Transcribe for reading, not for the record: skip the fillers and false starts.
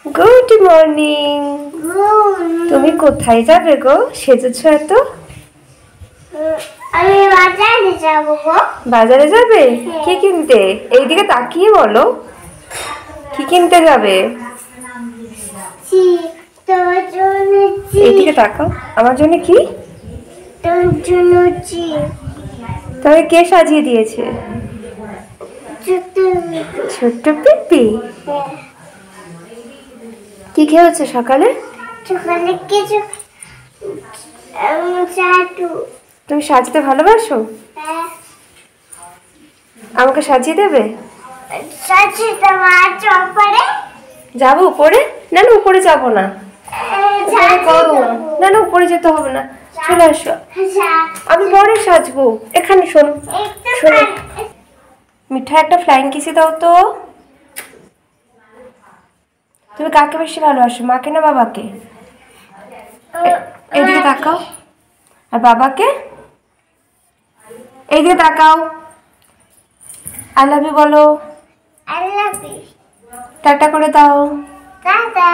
Good morning. তুমি কোথায় যাবে গো? সেজেছো এত? আমি বাজারে যাব গো। বাজারে যাবে? কি কিনতে? এইদিকে তাকিয়ে বলো, কি কিনতে যাবে? তোর জন্য এইদিকে তাকাও। আমার জন্য কি? তোর জন্য তবে কে সাজিয়ে দিয়েছে? ছোট্ট ছোট্ট পিপি। কি খেয়েছো সকালে? সকালে কিছু চাটু। তুমি সাজতে ভালোবাসো? আমাকে সাজিয়ে দেবে? সাজি তোমার চপরে যাবো উপরে? না না, উপরে যাবো না। না না, উপরে যেতে হবে না, চলে আসো। আমি পরে সাজবো। এখানে শোনো শোনো, মিঠা একটা ফ্লাইং কিসি দাও তো। তুমি কাকে বেশি ভালোবাসো, মাকে না বাবাকে? এইদিকে তাকাও। আর বাবাকে? এইদিকে তাকাও। আই লাভ ইউ বলো। I love you. টাটা করে দাও। টাটা।